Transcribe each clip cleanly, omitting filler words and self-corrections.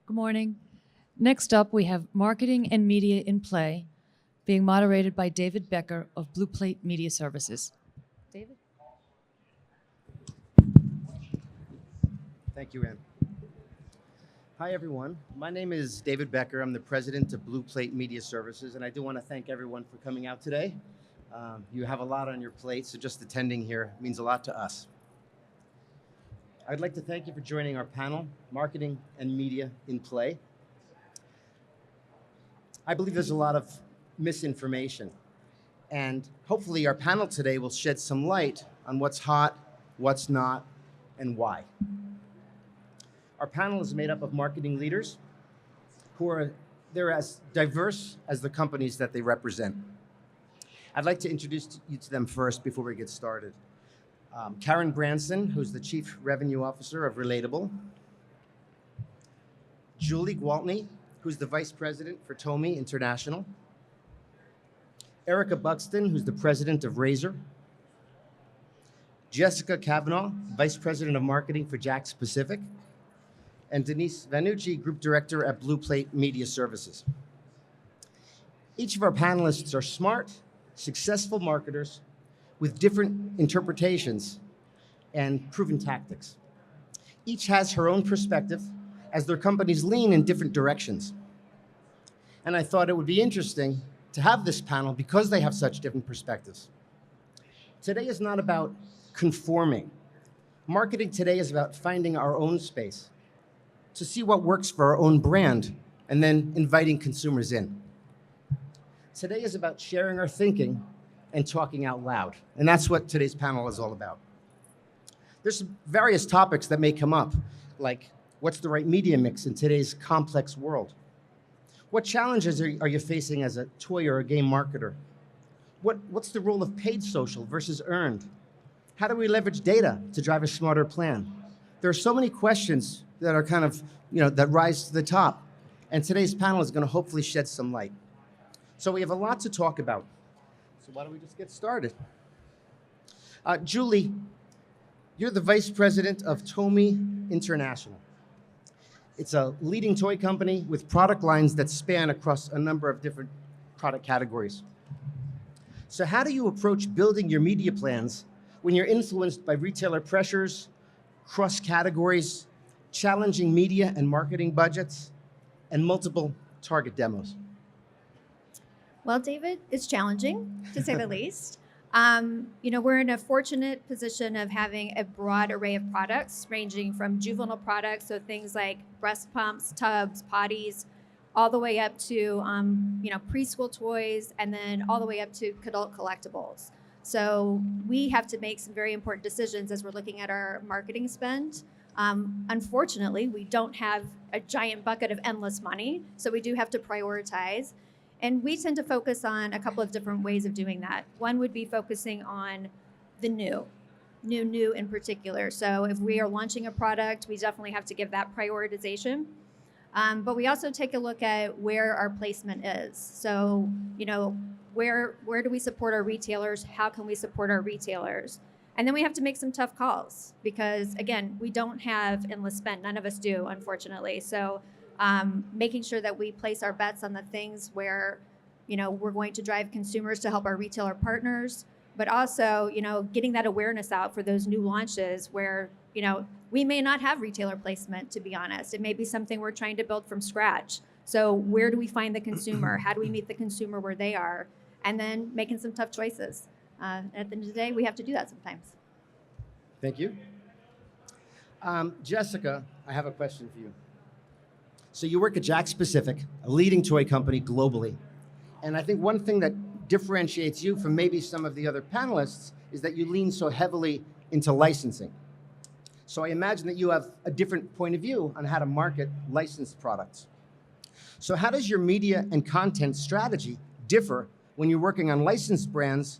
Good morning. Next up, we have Marketing and Media in Play, being moderated by David Becker of Blue Plate Media Services. David? Thank you, Ann. Hi, everyone. My name is David Becker. I'm the president of Blue Plate Media Services, and I do want to thank everyone for coming out today. You have a lot on your plate, so just attending here means a lot to us. I'd like to thank you for joining our panel, Marketing and Media in Play. I believe there's a lot of misinformation, and hopefully our panel today will shed some light on what's hot, what's not, and why. Our panel is made up of marketing leaders they're as diverse as the companies that they represent. I'd like to introduce you to them first before we get started. Karen Branson, who's the Chief Revenue Officer of Relatable. Julie Gwaltney, who's the Vice President for TOMY International. Erica Buxton, who's the President of Razor. Jessica Kavanaugh, Vice President of Marketing for JAKKS Pacific. And Denise Vannucci, Group Director at Blue Plate Media Services. Each of our panelists are smart, successful marketers with different interpretations and proven tactics. Each has her own perspective as their companies lean in different directions. And I thought it would be interesting to have this panel because they have such different perspectives. Today is not about conforming. Marketing today is about finding our own space, to see what works for our own brand, and then inviting consumers in. Today is about sharing our thinking and talking out loud, and that's what today's panel is all about. There's various topics that may come up, like what's the right media mix in today's complex world? What challenges are you facing as a toy or a game marketer? What's the role of paid social versus earned? How do we leverage data to drive a smarter plan? There are so many questions that are kind of, that rise to the top. And today's panel is going to hopefully shed some light. So we have a lot to talk about. So why don't we just get started? Julie, you're the Vice President of TOMY International. It's a leading toy company with product lines that span across a number of different product categories. So how do you approach building your media plans when you're influenced by retailer pressures, cross categories, challenging media and marketing budgets, and multiple target demos? Well, David, it's challenging, to say the least. We're in a fortunate position of having a broad array of products, ranging from juvenile products, so things like breast pumps, tubs, potties, all the way up to preschool toys, and then all the way up to adult collectibles. So we have to make some very important decisions as we're looking at our marketing spend. Unfortunately, we don't have a giant bucket of endless money, so we do have to prioritize. And we tend to focus on a couple of different ways of doing that. One would be focusing on the new in particular. So if we are launching a product, we definitely have to give that prioritization. But we also take a look at where our placement is. So, where do we support our retailers? How can we support our retailers? And then we have to make some tough calls because, again, we don't have endless spend. None of us do, unfortunately. So making sure that we place our bets on the things where, we're going to drive consumers to help our retailer partners, but also, getting that awareness out for those new launches where, we may not have retailer placement, to be honest. It may be something we're trying to build from scratch. So where do we find the consumer? How do we meet the consumer where they are? And then making some tough choices. At the end of the day, we have to do that sometimes. Thank you. Jessica, I have a question for you. So you work at JAKKS Pacific, a leading toy company globally. And I think one thing that differentiates you from maybe some of the other panelists is that you lean so heavily into licensing. So I imagine that you have a different point of view on how to market licensed products. So how does your media and content strategy differ when you're working on licensed brands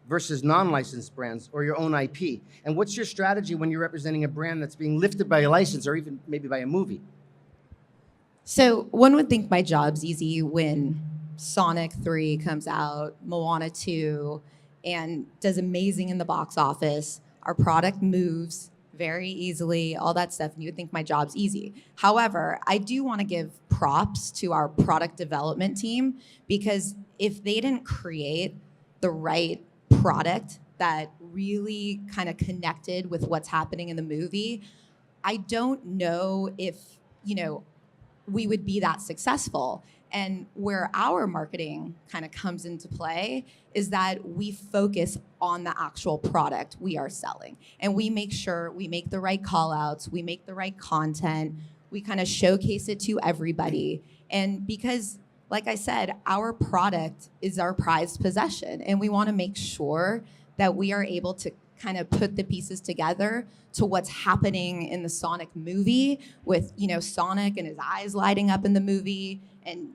versus non-licensed brands or your own IP? And what's your strategy when you're representing a brand that's being lifted by a license or even maybe by a movie? So one would think my job's easy when Sonic 3 comes out, Moana 2, and does amazing in the box office. Our product moves very easily, all that stuff, and you would think my job's easy. However, I do want to give props to our product development team, because if they didn't create the right product that really kind of connected with what's happening in the movie, I don't know if, we would be that successful. And where our marketing kind of comes into play is that we focus on the actual product we are selling. And we make sure we make the right call outs, we make the right content, we kind of showcase it to everybody. And because, like I said, our product is our prized possession, and we want to make sure that we are able to kind of put the pieces together to what's happening in the Sonic movie with, Sonic and his eyes lighting up in the movie, and,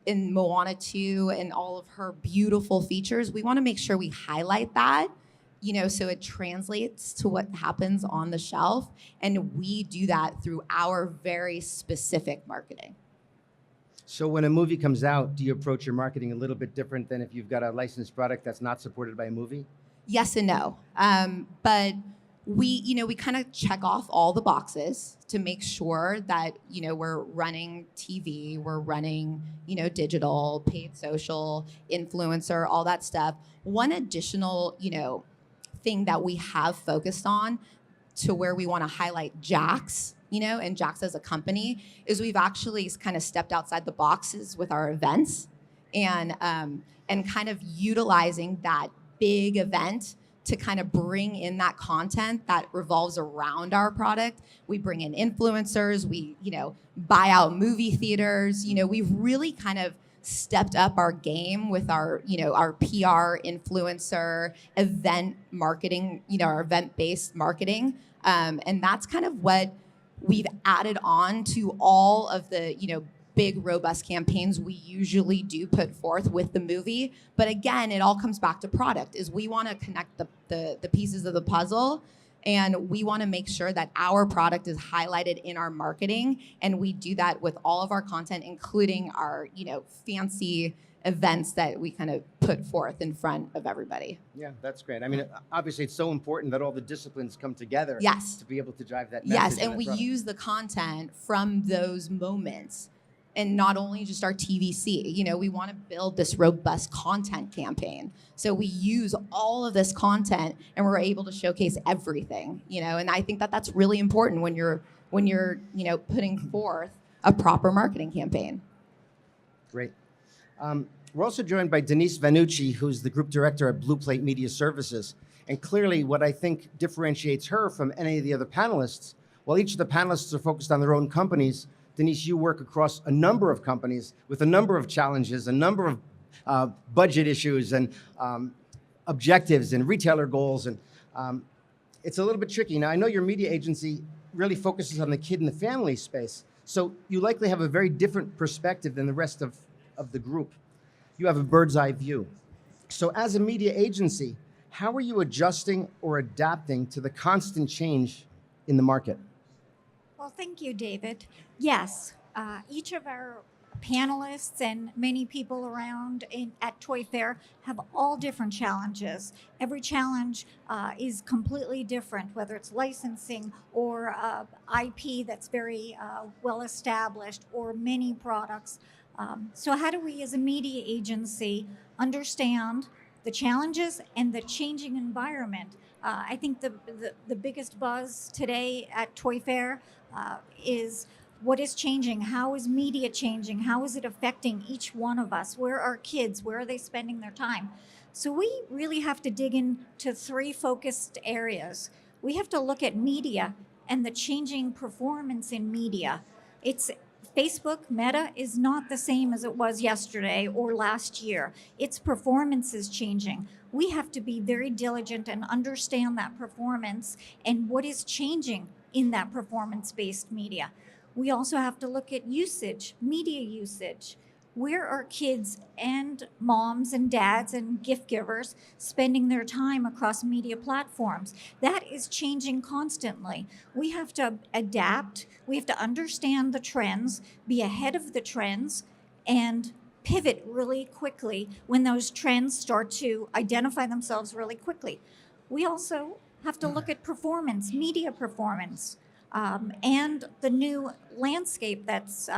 in Moana 2 and all of her beautiful features. We want to make sure we highlight that, so it translates to what happens on the shelf. And we do that through our very specific marketing. So when a movie comes out, do you approach your marketing a little bit different than if you've got a licensed product that's not supported by a movie? Yes and no. But we kind of check off all the boxes to make sure that, we're running TV, we're running, digital, paid social, influencer, all that stuff. One additional, thing that we have focused on to where we want to highlight JAKKS, and JAKKS as a company, is we've actually kind of stepped outside the boxes with our events and kind of utilizing that big event to kind of bring in that content that revolves around our product. We bring in influencers, we, buy out movie theaters. We've really kind of stepped up our game with our, our PR influencer event marketing, our event-based marketing. And that's kind of what we've added on to all of the, big, robust campaigns we usually do put forth with the movie. But again, it all comes back to product, is we want to connect the pieces of the puzzle, and we want to make sure that our product is highlighted in our marketing. And we do that with all of our content, including our, fancy events that we kind of put forth in front of everybody. Yeah, that's great. I mean, obviously it's so important that all the disciplines come together Yes. to be able to drive that message. Yes, and we use the content from those moments. And not only just our TVC, we want to build this robust content campaign. So we use all of this content, and we're able to showcase everything, and I think that that's really important when you're putting forth a proper marketing campaign. Great. We're also joined by Denise Vannucci, who's the group director at Blue Plate Media Services. And clearly what I think differentiates her from any of the other panelists, while each of the panelists are focused on their own companies, Denise, you work across a number of companies with a number of challenges, a number of budget issues and objectives and retailer goals. And it's a little bit tricky. Now, I know your media agency really focuses on the kid and the family space. So you likely have a very different perspective than the rest of the group. You have a bird's eye view. So as a media agency, how are you adjusting or adapting to the constant change in the market? Well, thank you, David. Yes, each of our panelists and many people around at Toy Fair have all different challenges. Every challenge is completely different, whether it's licensing or IP that's very well established, or many products. So how do we as a media agency understand the challenges and the changing environment? I think the biggest buzz today at Toy Fair is what is changing? How is media changing? How is it affecting each one of us? Where are kids? Where are they spending their time? So we really have to dig into three focused areas. We have to look at media and the changing performance in media. It's Facebook, Meta, is not the same as it was yesterday or last year. Its performance is changing. We have to be very diligent and understand that performance and what is changing in that performance-based media. We also have to look at usage, media usage. Where are kids and moms and dads and gift givers spending their time across media platforms? That is changing constantly. We have to adapt. We have to understand the trends, be ahead of the trends, and pivot really quickly when those trends start to identify themselves really quickly. We also have to look at performance, media performance, and the new landscape that's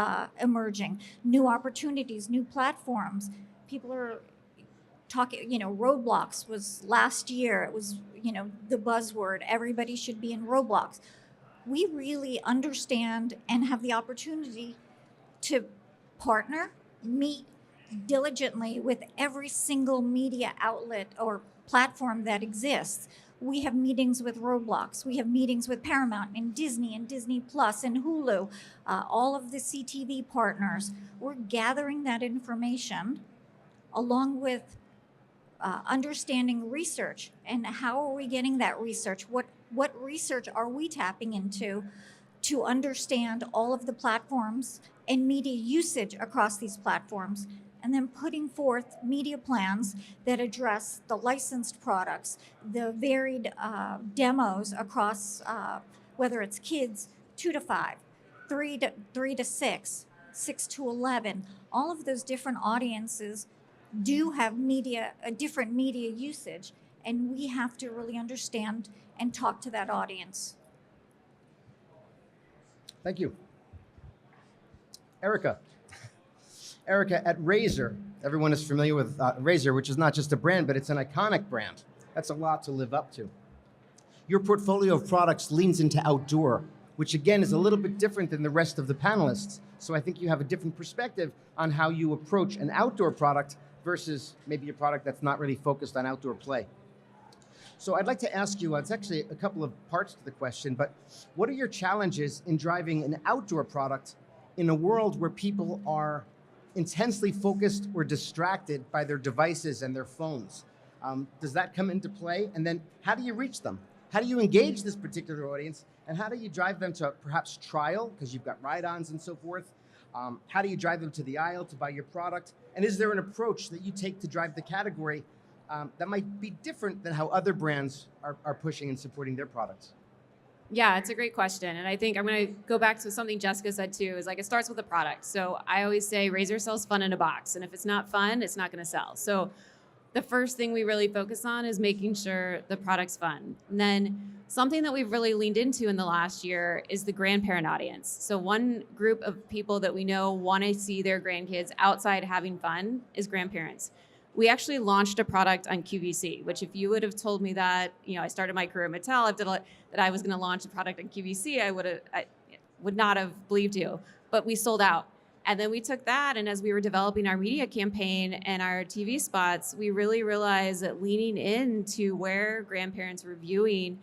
emerging, new opportunities, new platforms. People are talking, Roblox was last year, it was, the buzzword, everybody should be in Roblox. We really understand and have the opportunity to partner, meet diligently with every single media outlet or platform that exists. We have meetings with Roblox. We have meetings with Paramount and Disney Plus and Hulu, all of the CTV partners. We're gathering that information along with understanding research and how are we getting that research? What research are we tapping into to understand all of the platforms and media usage across these platforms, and then putting forth media plans that address the licensed products, the varied demos across whether it's kids 2 to 5, 3 to 6, 6 to 11. All of those different audiences do have a different media usage, and we have to really understand and talk to that audience. Thank you. Erica. Erica, at Razor, everyone is familiar with Razor, which is not just a brand, but it's an iconic brand. That's a lot to live up to. Your portfolio of products leans into outdoor, which again is a little bit different than the rest of the panelists. So I think you have a different perspective on how you approach an outdoor product versus maybe a product that's not really focused on outdoor play. So I'd like to ask you, it's actually a couple of parts to the question, but what are your challenges in driving an outdoor product in a world where people are intensely focused or distracted by their devices and their phones? Does that come into play? And then how do you reach them? How do you engage this particular audience? And how do you drive them to perhaps trial, because you've got ride-ons and so forth? How do you drive them to the aisle to buy your product? And is there an approach that you take to drive the category that might be different than how other brands are pushing and supporting their products? Yeah, it's a great question. And I think I'm going to go back to something Jessica said too, is like it starts with the product. So I always say Razor sells fun in a box. And if it's not fun, it's not going to sell. So the first thing we really focus on is making sure the product's fun. And then something that we've really leaned into in the last year is the grandparent audience. So one group of people that we know want to see their grandkids outside having fun is grandparents. We actually launched a product on QVC, which if you would have told me that, I started my career at Mattel, that I was going to launch a product on QVC, I would not have believed you. But we sold out. And then we took that, and as we were developing our media campaign and our TV spots, we really realized that leaning into where grandparents were viewing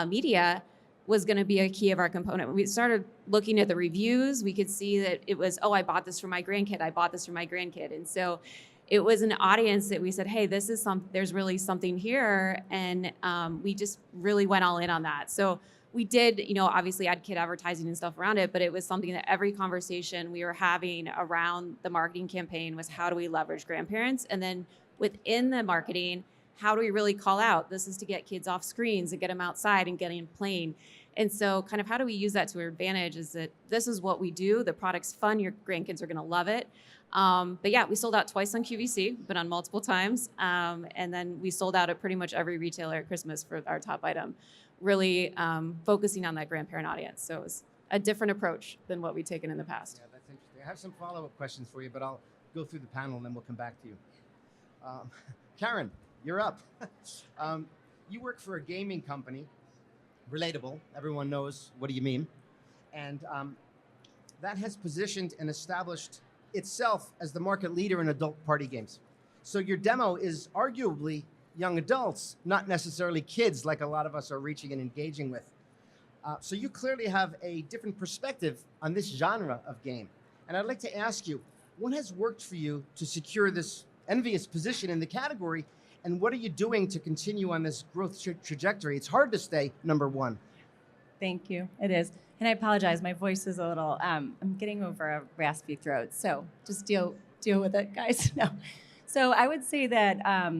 media was going to be a key of our component. We started looking at the reviews. We could see that it was, I bought this for my grandkid. I bought this for my grandkid. And so it was an audience that we said, hey, there's really something here. And we just really went all in on that. So we did, obviously add kid advertising and stuff around it, but it was something that every conversation we were having around the marketing campaign was how do we leverage grandparents? And then within the marketing, how do we really call out, this is to get kids off screens and get them outside and get them playing. And so kind of how do we use that to our advantage is that this is what we do. The product's fun. Your grandkids are going to love it. But yeah, we sold out twice on QVC, but on multiple times. And then we sold out at pretty much every retailer at Christmas for our top item, really focusing on that grandparent audience. So it was a different approach than what we've taken in the past. Yeah, that's interesting. I have some follow-up questions for you, but I'll go through the panel and then we'll come back to you. Karen, you're up. You work for a gaming company, Relatable. Everyone knows what do you mean. And that has positioned and established itself as the market leader in adult party games. So your demo is arguably young adults, not necessarily kids like a lot of us are reaching and engaging with. So you clearly have a different perspective on this genre of game. And I'd like to ask you, what has worked for you to secure this envious position in the category? And what are you doing to continue on this growth trajectory? It's hard to stay number one. Thank you. It is. And I apologize. My voice is a little, I'm getting over a raspy throat. So just deal with it, guys. No. So I would say that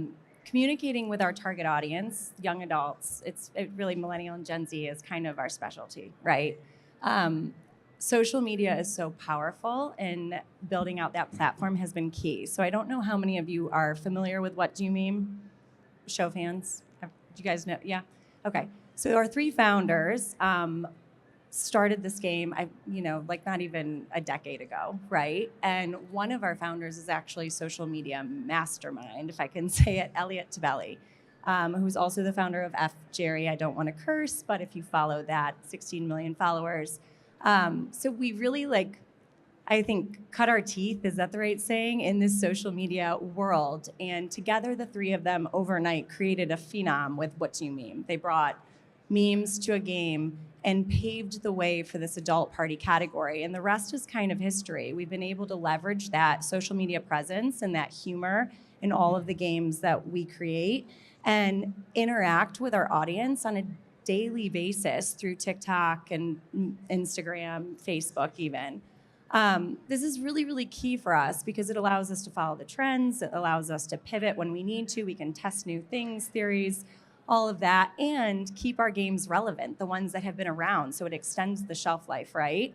communicating with our target audience, young adults, it really millennial and Gen Z is kind of our specialty, right? Social media is so powerful, and building out that platform has been key. So I don't know how many of you are familiar with What Do You Mean? Show fans? Do you guys know? Yeah. Okay, so our three founders started this game, like not even a decade ago, right? And one of our founders is actually social media mastermind, if I can say it, Elliot Tabelli, who's also the founder of F. Jerry. I don't want to curse, but if you follow that, 16 million followers. So we really I think, cut our teeth, is that the right saying, in this social media world. And together, the three of them overnight created a phenom with What Do You Meme? They brought memes to a game and paved the way for this adult party category. And the rest is kind of history. We've been able to leverage that social media presence and that humor in all of the games that we create and interact with our audience on a daily basis through TikTok and Instagram, Facebook even. This is really, really key for us because it allows us to follow the trends. It allows us to pivot when we need to. We can test new things, theories, all of that, and keep our games relevant, the ones that have been around, so it extends the shelf life, right?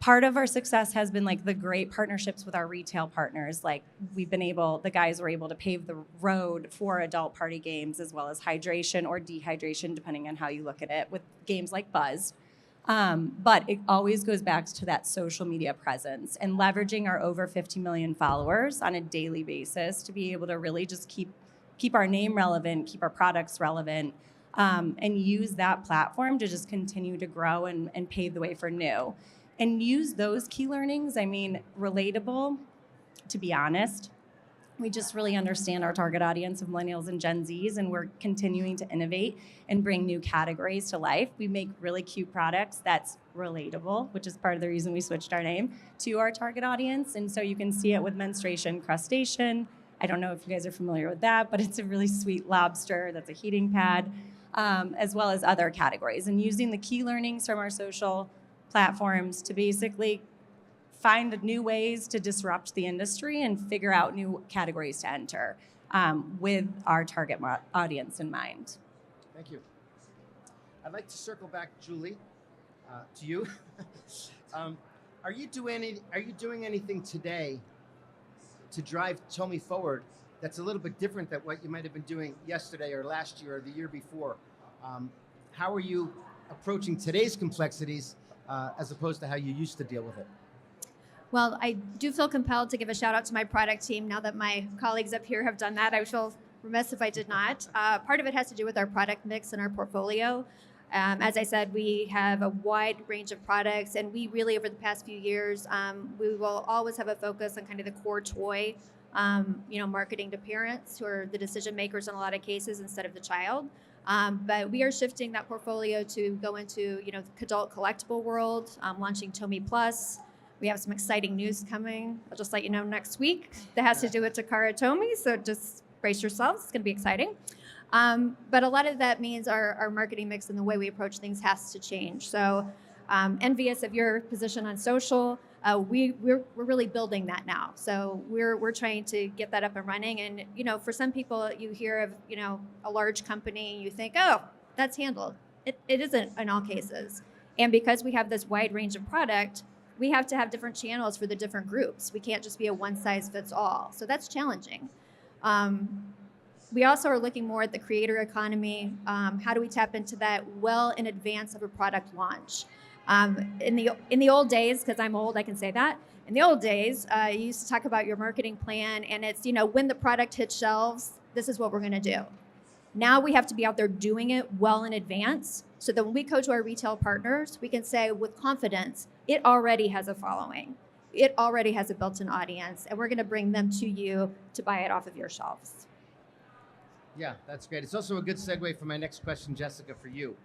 Part of our success has been the great partnerships with our retail partners. The guys were able to pave the road for adult party games as well as hydration or dehydration, depending on how you look at it, with games like Buzz. But it always goes back to that social media presence and leveraging our over 50 million followers on a daily basis to be able to really just keep our name relevant, keep our products relevant, and use that platform to just continue to grow and pave the way for new. And use those key learnings. Relatable, to be honest. We just really understand our target audience of millennials and Gen Zs, and we're continuing to innovate and bring new categories to life. We make really cute products that's relatable, which is part of the reason we switched our name to our target audience. And so you can see it with menstruation crustacean. I don't know if you guys are familiar with that, but it's a really sweet lobster that's a heating pad, as well as other categories. And using the key learnings from our social platforms to basically find new ways to disrupt the industry and figure out new categories to enter with our target audience in mind. Thank you. I'd like to circle back, Julie, to you. Are you doing anything today to drive TOMY forward that's a little bit different than what you might have been doing yesterday or last year or the year before? How are you approaching today's complexities as opposed to how you used to deal with it? Well, I do feel compelled to give a shout out to my product team now that my colleagues up here have done that. I would feel remiss if I did not. Part of it has to do with our product mix and our portfolio. As I said, we have a wide range of products, and we really, over the past few years, we will always have a focus on kind of the core toy, marketing to parents who are the decision makers in a lot of cases instead of the child. But we are shifting that portfolio to go into, the adult collectible world, launching TOMY Plus. We have some exciting news coming. I'll just let you know next week that has to do with Takara TOMY, so just brace yourselves. It's going to be exciting. But a lot of that means our marketing mix and the way we approach things has to change. So envious of your position on social, we're really building that now. So we're trying to get that up and running. And, for some people, you hear of, a large company and you think, oh, that's handled. It isn't in all cases. And because we have this wide range of product, we have to have different channels for the different groups. We can't just be a one size fits all. So that's challenging. We also are looking more at the creator economy. How do we tap into that well in advance of a product launch? In the old days, because I'm old, I can say that. In the old days, you used to talk about your marketing plan, and it's, when the product hits shelves, this is what we're going to do. Now we have to be out there doing it well in advance, so that when we go to our retail partners, we can say with confidence, it already has a following. It already has a built-in audience, and we're going to bring them to you to buy it off of your shelves. Yeah, that's great. It's also a good segue for my next question, Jessica, for you.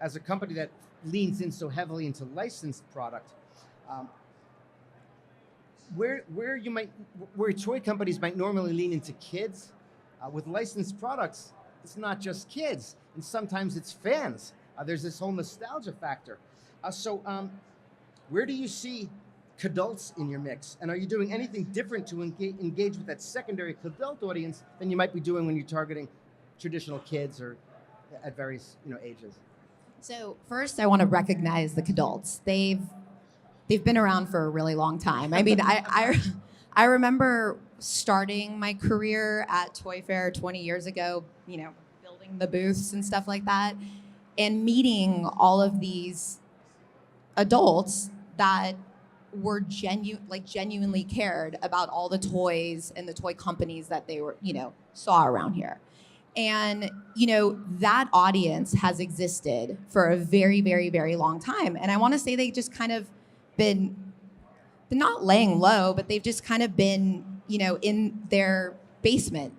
As a company that leans in so heavily into licensed product, where toy companies might normally lean into kids, with licensed products, it's not just kids, and sometimes it's fans. There's this whole nostalgia factor. So where do you see adults in your mix? And are you doing anything different to engage with that secondary adult audience than you might be doing when you're targeting traditional kids or at various ages? So first, I want to recognize the adults. They've been around for a really long time. I mean, I remember starting my career at Toy Fair 20 years ago, building touring the booths and stuff like that, and meeting all of these adults that were genuinely cared about all the toys and the toy companies that they were, saw around here. And, that audience has existed for a very, very, very long time. And I want to say they just kind of been not laying low, but they've just kind of been, in their basement,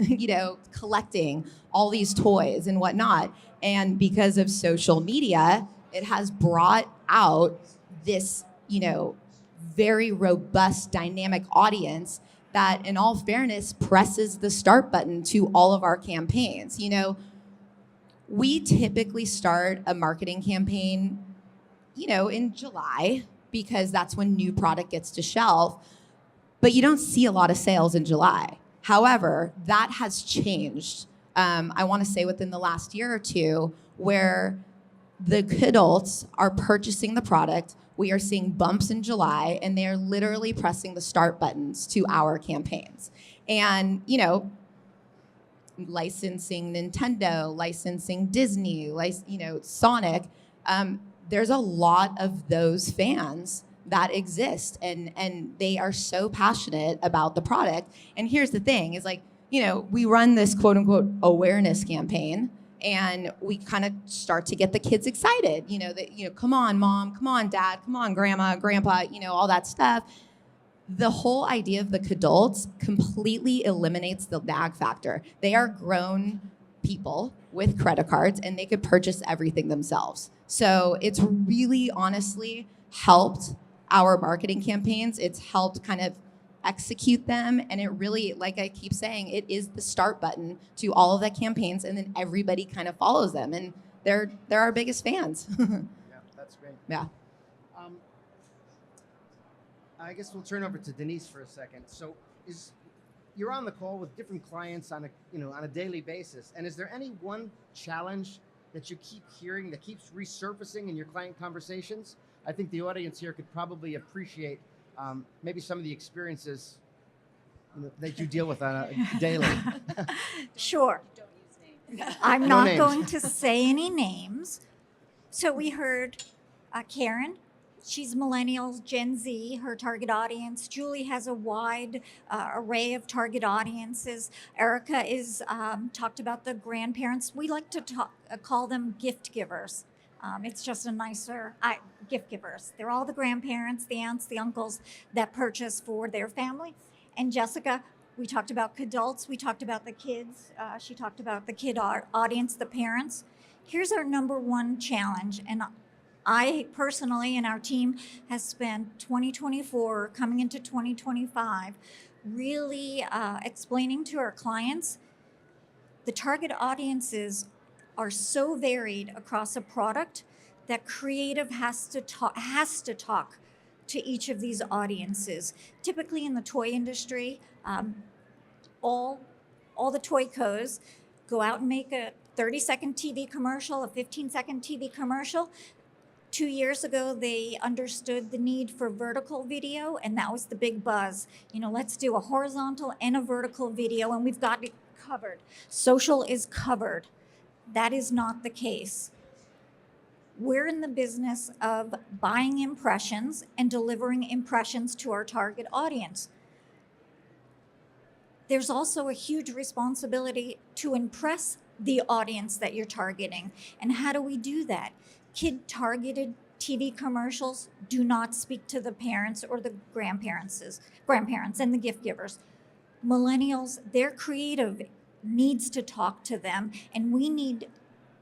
collecting all these toys and whatnot. And because of social media, it has brought out this, very robust, dynamic audience that, in all fairness, presses the start button to all of our campaigns. We typically start a marketing campaign, in July, because that's when new product gets to shelf, but you don't see a lot of sales in July. However, that has changed. I want to say within the last year or two, where the adults are purchasing the product. We are seeing bumps in July, and they're literally pressing the start buttons to our campaigns. And, licensing Nintendo, licensing Disney, Sonic, there's a lot of those fans that exist, and they are so passionate about the product. And here's the thing, is we run this quote unquote awareness campaign, and we kind of start to get the kids excited, come on, mom, come on, dad, come on, grandma, grandpa, all that stuff. The whole idea of the kidults completely eliminates the nag factor. They are grown people with credit cards, and they could purchase everything themselves. So it's really honestly helped our marketing campaigns. It's helped kind of execute them, and it really, like I keep saying, it is the start button to all of the campaigns, and then everybody kind of follows them, and they're our biggest fans. Yeah, that's great. Yeah. I guess we'll turn over to Denise for a second. So, you're on the call with different clients on a daily basis, and is there any one challenge that you keep hearing that keeps resurfacing in your client conversations? I think the audience here could probably appreciate maybe some of the experiences that you deal with on a daily. Sure. I'm No not names. going to say any names. So we heard Karen. She's millennials, Gen Z, her target audience. Julie has a wide array of target audiences. Erica is talked about the grandparents. We like to call them gift givers. It's just a nicer gift givers. They're all the grandparents, the aunts, the uncles that purchase for their family. And Jessica, we talked about kidults. We talked about the kids. She talked about the kid audience, the parents. Here's our number one challenge. And I personally and our team has spent 2024 coming into 2025 really explaining to our clients the target audiences are so varied across a product that creative has to talk to each of these audiences. Typically in the toy industry, all the toy cos go out and make a 30-second TV commercial, a 15-second TV commercial. 2 years ago, they understood the need for vertical video, and that was the big buzz. Let's do a horizontal and a vertical video, and we've got it covered. Social is covered. That is not the case. We're in the business of buying impressions and delivering impressions to our target audience. There's also a huge responsibility to impress the audience that you're targeting. And how do we do that? Kid-targeted TV commercials do not speak to the parents or the grandparents and the gift givers. Millennials, their creative needs to talk to them, and we need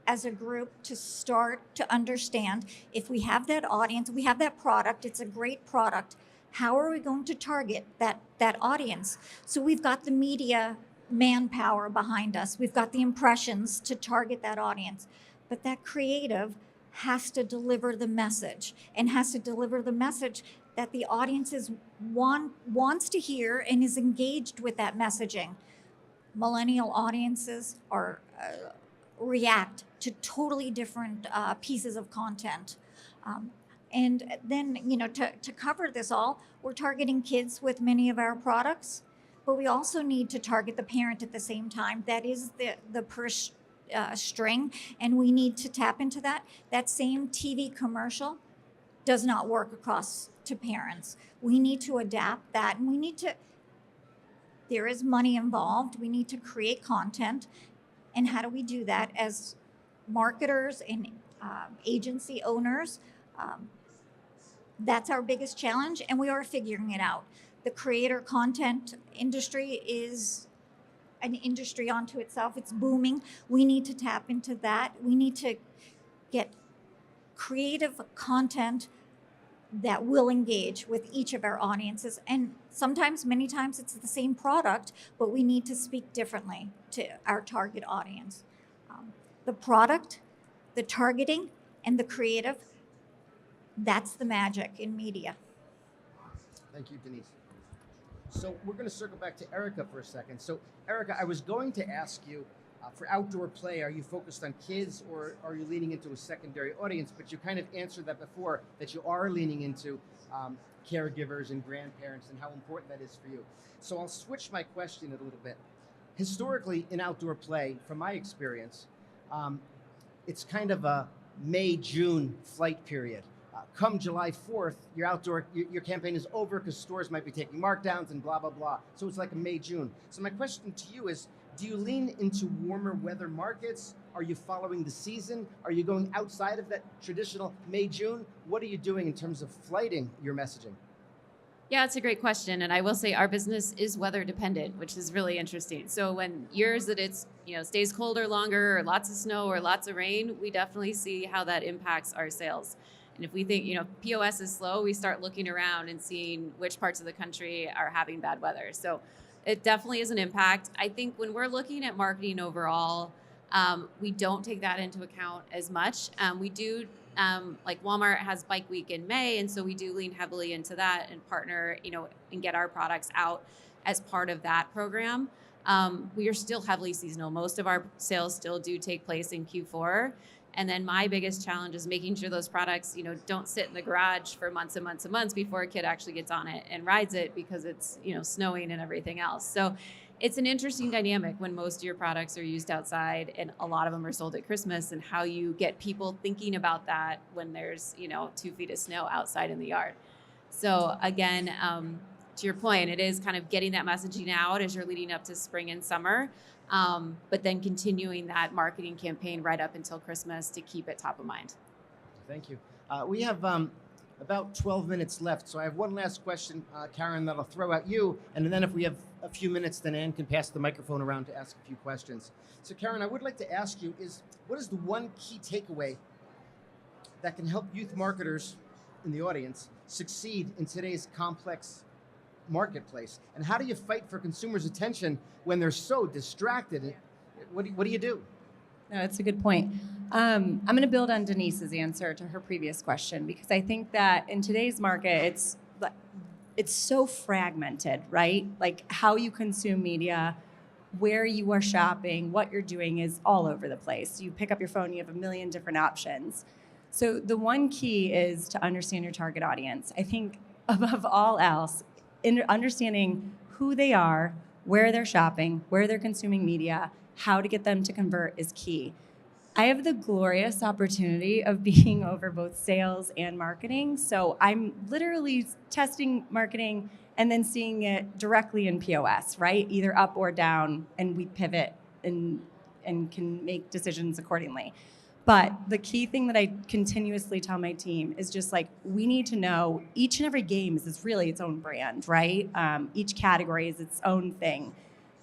as a group to start to understand if we have that audience, we have that product, it's a great product, how are we going to target that audience? So we've got the media manpower behind us, we've got the impressions to target that audience, but that creative has to deliver the message and has to deliver the message that the audience wants to hear and is engaged with that messaging. Millennial audiences react to totally different pieces of content. And then, to cover this all, we're targeting kids with many of our products, but we also need to target the parent at the same time. That is the string, and we need to tap into that. That same TV commercial does not work across to parents. We need to adapt that, and we need to, there is money involved. We need to create content. And how do we do that as marketers and agency owners? That's our biggest challenge, and we are figuring it out. The creator content industry is an industry unto itself. It's booming. We need to tap into that. We need to get creative content that will engage with each of our audiences. And sometimes, many times, it's the same product, but we need to speak differently to our target audience. The product, the targeting, and the creative, that's the magic in media. Thank you, Denise. So we're going to circle back to Erica for a second. So Erica, I was going to ask you, for outdoor play, are you focused on kids or are you leaning into a secondary audience? But you kind of answered that before, that you are leaning into caregivers and grandparents and how important that is for you. So I'll switch my question a little bit. Historically, in outdoor play, from my experience, it's kind of a May-June flight period. Come July 4th, your campaign is over because stores might be taking markdowns and blah, blah, blah. So it's like a May-June. So my question to you is, do you lean into warmer weather markets? Are you following the season? Are you going outside of that traditional May-June? What are you doing in terms of flighting your messaging? Yeah, it's a great question. And I will say our business is weather dependent, which is really interesting. So when years that it's, stays colder longer or lots of snow or lots of rain, we definitely see how that impacts our sales. And if we think, POS is slow, we start looking around and seeing which parts of the country are having bad weather. So it definitely is an impact. I think when we're looking at marketing overall, we don't take that into account as much. We do, like Walmart has Bike Week in May, and so we do lean heavily into that and partner, and get our products out as part of that program. We are still heavily seasonal. Most of our sales still do take place in Q4. And then my biggest challenge is making sure those products, don't sit in the garage for months and months and months before a kid actually gets on it and rides it because it's, snowing and everything else. So it's an interesting dynamic when most of your products are used outside and a lot of them are sold at Christmas, and how you get people thinking about that when there's, 2 feet of snow outside in the yard. So again, to your point, it is kind of getting that messaging out as you're leading up to spring and summer. But then continuing that marketing campaign right up until Christmas to keep it top of mind. Thank you. We have about 12 minutes left, so I have one last question, Karen, that I'll throw at you, and then if we have a few minutes, then Ann can pass the microphone around to ask a few questions. So Karen, I would like to ask you, what is the one key takeaway that can help youth marketers in the audience succeed in today's complex marketplace? And how do you fight for consumers' attention when they're so distracted? What do you do? No, it's a good point. I'm going to build on Denise's answer to her previous question, because I think that in today's market, it's so fragmented, right? Like how you consume media, where you are shopping, what you're doing is all over the place. You pick up your phone, you have a million different options. So the one key is to understand your target audience. I think above all else, understanding who they are, where they're shopping, where they're consuming media, how to get them to convert is key. I have the glorious opportunity of being over both sales and marketing. So I'm literally testing marketing and then seeing it directly in POS, right? Either up or down, and we pivot and can make decisions accordingly. But the key thing that I continuously tell my team is just like, we need to know each and every game is really its own brand, right? Each category is its own thing.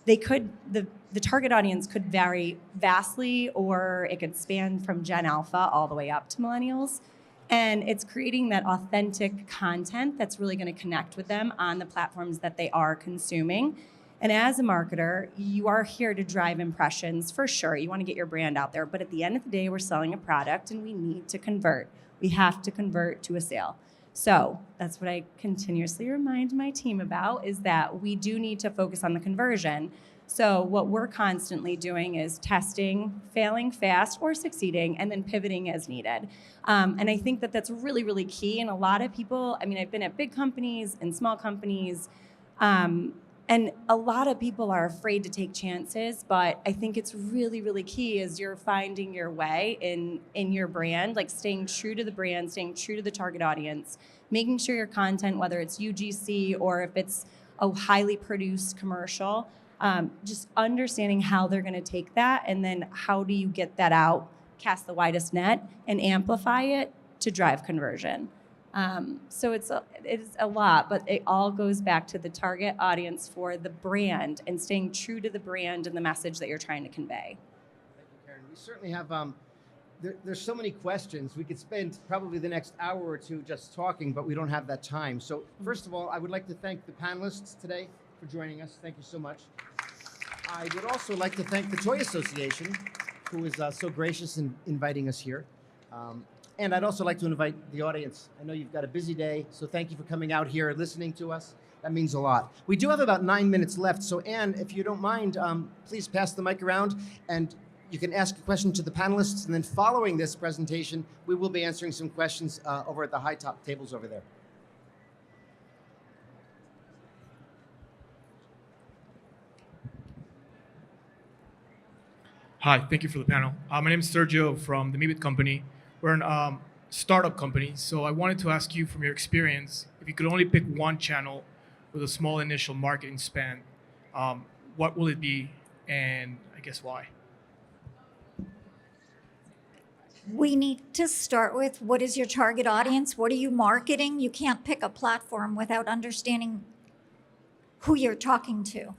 The target audience could vary vastly, or it could span from Gen Alpha all the way up to millennials. And it's creating that authentic content that's really going to connect with them on the platforms that they are consuming. And as a marketer, you are here to drive impressions for sure. You want to get your brand out there. But at the end of the day, we're selling a product and we need to convert. We have to convert to a sale. So that's what I continuously remind my team about, is that we do need to focus on the conversion. So what we're constantly doing is testing, failing fast or succeeding, and then pivoting as needed. And I think that that's really, really key. And a lot of people, I've been at big companies and small companies, And a lot of people are afraid to take chances, but I think it's really, really key as you're finding your way in your brand, like staying true to the brand, staying true to the target audience, making sure your content, whether it's UGC or if it's a highly produced commercial, just understanding how they're gonna take that and then how do you get that out, cast the widest net, and amplify it to drive conversion. So it's a lot, but it all goes back to the target audience for the brand and staying true to the brand and the message that you're trying to convey. Thank you, Karen. We certainly have, there's so many questions. We could spend probably the next hour or two just talking, but we don't have that time. So first of all, I would like to thank the panelists today for joining us. Thank you so much. I would also like to thank the Toy Association, who is so gracious in inviting us here. And I'd also like to invite the audience. I know you've got a busy day, so thank you for coming out here and listening to us. That means a lot. We do have about 9 minutes left, so Anne, if you don't mind, please pass the mic around, and you can ask a question to the panelists, and then following this presentation, we will be answering some questions over at the high top tables over there. Hi, thank you for the panel. My name is Sergio from the Meebit Company. We're a startup company, so I wanted to ask you from your experience, if you could only pick one channel with a small initial marketing spend, what will it be, and I guess why? We need to start with what is your target audience? What are you marketing? You can't pick a platform without understanding who you're talking to.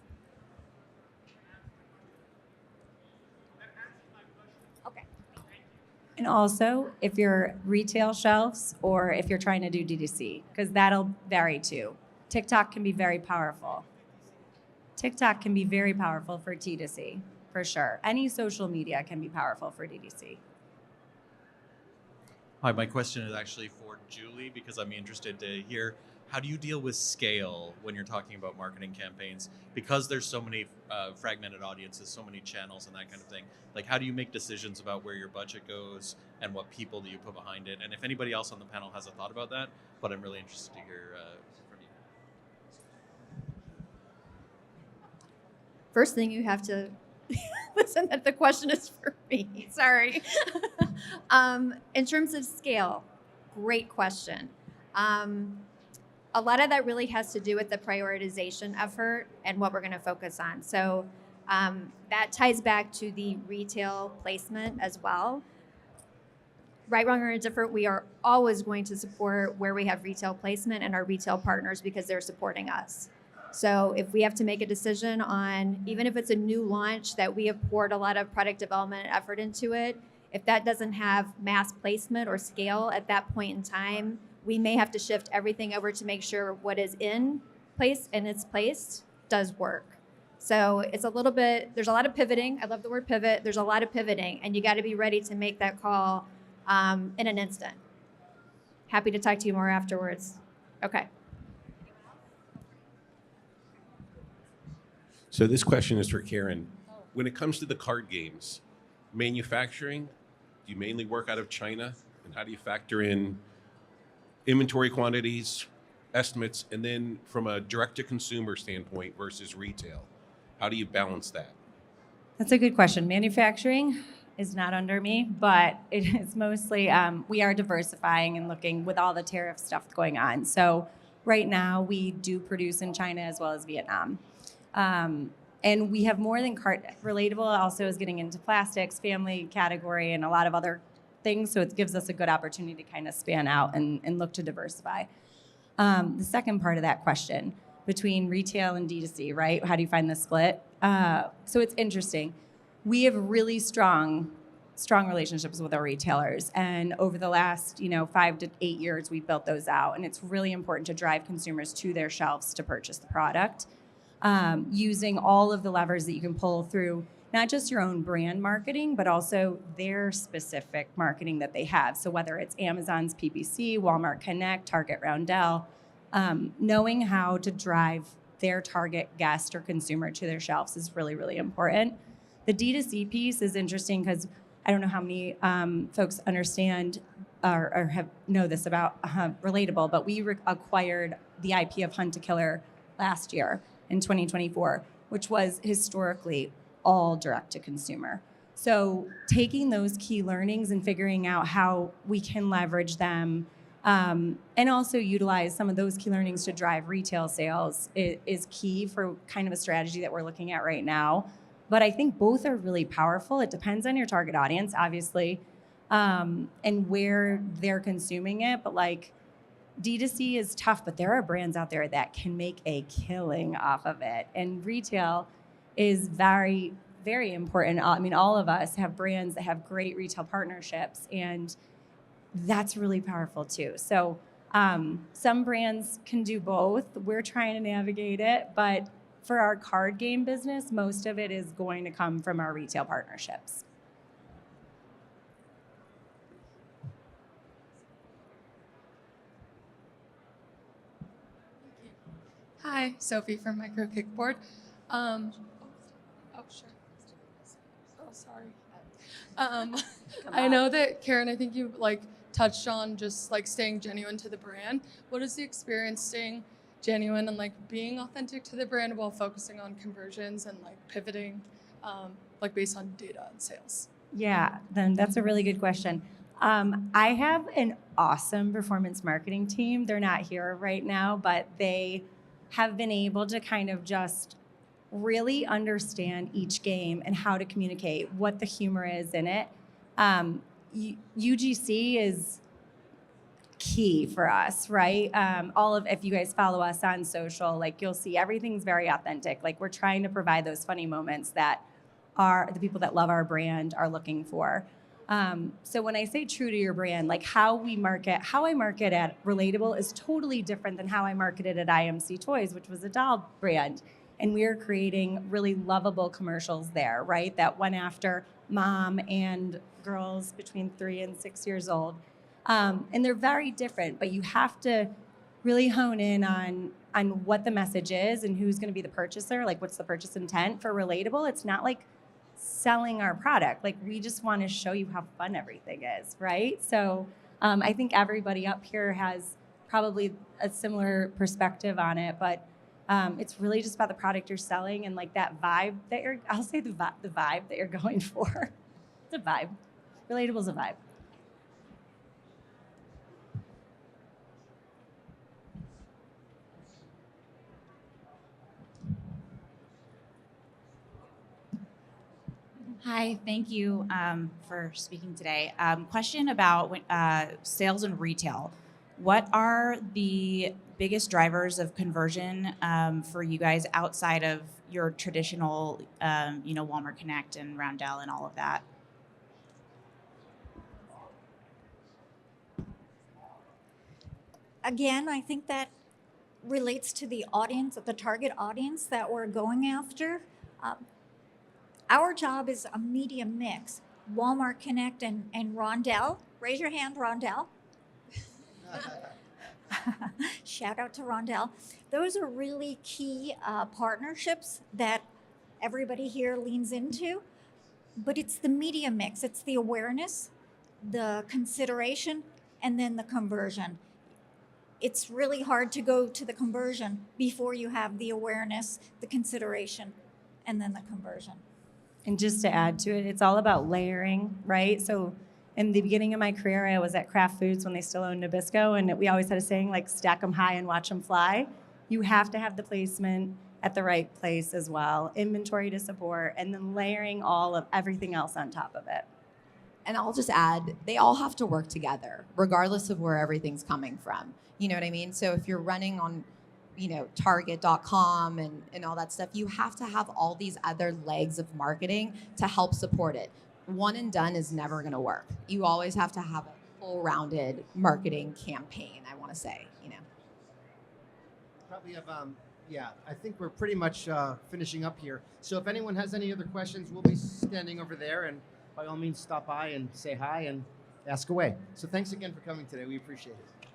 And also, if you're retail shelves or if you're trying to do DTC, because that'll vary too. TikTok can be very powerful. TikTok can be very powerful for D2C, for sure. Any social media can be powerful for DTC. Hi, my question is actually for Julie because I'm interested to hear, how do you deal with scale when you're talking about marketing campaigns? Because there's so many fragmented audiences, so many channels and that kind of thing. Like, how do you make decisions about where your budget goes and what people do you put behind it? And if anybody else on the panel has a thought about that, but I'm really interested to hear from you. First thing you have to listen that the question is for me. Sorry. In terms of scale, great question. A lot of that really has to do with the prioritization effort and what we're going to focus on. So that ties back to the retail placement as well. Right, wrong, or indifferent, we are always going to support where we have retail placement and our retail partners because they're supporting us. So if we have to make a decision on, even if it's a new launch that we have poured a lot of product development and effort into it, if that doesn't have mass placement or scale at that point in time, we may have to shift everything over to make sure what is in place and it's placed does work. So it's a little bit, there's a lot of pivoting. I love the word pivot. There's a lot of pivoting, and you got to be ready to make that call in an instant. Happy to talk to you more afterwards. Okay. So this question is for Karen. When it comes to the card games, manufacturing, do you mainly work out of China? And how do you factor in inventory quantities, estimates, and then from a direct-to-consumer standpoint versus retail? How do you balance that? That's a good question. Manufacturing is not under me, but it is mostly, we are diversifying and looking with all the tariff stuff going on. So right now we do produce in China as well as Vietnam. And we have more than Relatable also is getting into plastics, family category, and a lot of other things. So it gives us a good opportunity to kind of span out and look to diversify. The second part of that question, between retail and D2C, right? How do you find the split? So it's interesting. We have really strong relationships with our retailers. And over the last 5 to 8 years, we've built those out. And it's really important to drive consumers to their shelves to purchase the product. Using all of the levers that you can pull through, not just your own brand marketing, but also their specific marketing that they have. So whether it's Amazon's PPC, Walmart Connect, Target Roundel, knowing how to drive their target guest or consumer to their shelves is really, really important. The D2C piece is interesting because I don't know how many folks understand or know this about Relatable, but we acquired the IP of Hunt to Killer last year. in 2024, which was historically all direct to consumer. So taking those key learnings and figuring out how we can leverage them and also utilize some of those key learnings to drive retail sales is key for kind of a strategy that we're looking at right now. But I think both are really powerful. It depends on your target audience, obviously, and where they're consuming it. But like D2C is tough, but there are brands out there that can make a killing off of it. And retail is very, very important. I mean, all of us have brands that have great retail partnerships, and that's really powerful too. So some brands can do both. We're trying to navigate it, but for our card game business, most of it is going to come from our retail partnerships. Hi, Sophie from Micro Kickboard. Oh, sure. Oh, sorry. I know that Karen, I think you touched on just staying genuine to the brand. What is the experience staying genuine and being authentic to the brand while focusing on conversions and pivoting based on data and sales? Yeah, then that's a really good question. I have an awesome performance marketing team. They're not here right now, but they have been able to kind of just really understand each game and how to communicate, what the humor is in it. UGC is key for us, right? If you guys follow us on social, you'll see everything's very authentic. We're trying to provide those funny moments that are the people that love our brand are looking for. So when I say true to your brand, how I market at Relatable is totally different than how I marketed at IMC Toys, which was a doll brand. And we are creating really lovable commercials there, right? That went after mom and girls between 3 and 6 years old. And they're very different, but you have to really hone in on what the message is and who's going to be the purchaser, what's the purchase intent. For Relatable, it's not selling our product. We just want to show you how fun everything is, right? So I think everybody up here has probably a similar perspective on it, but it's really just about the product you're selling and that vibe that I'll say the vibe that you're going for. It's a vibe. Relatable's a vibe. Hi, thank you for speaking today. Question about sales and retail. What are the biggest drivers of conversion for you guys outside of your traditional, Walmart Connect and Roundel and all of that? Again, I think that relates to the audience, the target audience that we're going after. Our job is a media mix. Walmart Connect and Roundel. Raise your hand, Roundel. Shout out to Roundel. Those are really key partnerships that everybody here leans into. But it's the media mix. It's the awareness, the consideration, and then the conversion. It's really hard to go to the conversion before you have the awareness, the consideration, and then the conversion. And just to add to it, it's all about layering, right? So in the beginning of my career, I was at Kraft Foods when they still owned Nabisco, and we always had a saying stack them high and watch them fly. You have to have the placement at the right place as well, inventory to support, and then layering all of everything else on top of it. And I'll just add, they all have to work together, regardless of where everything's coming from. You know what I mean? So if you're running on, Target.com and all that stuff, you have to have all these other legs of marketing to help support it. One and done is never going to work. You always have to have a full-rounded marketing campaign, I want to say, Probably have, I think we're pretty much finishing up here. So if anyone has any other questions, we'll be standing over there, and by all means, stop by and say hi and ask away. So thanks again for coming today. We appreciate it.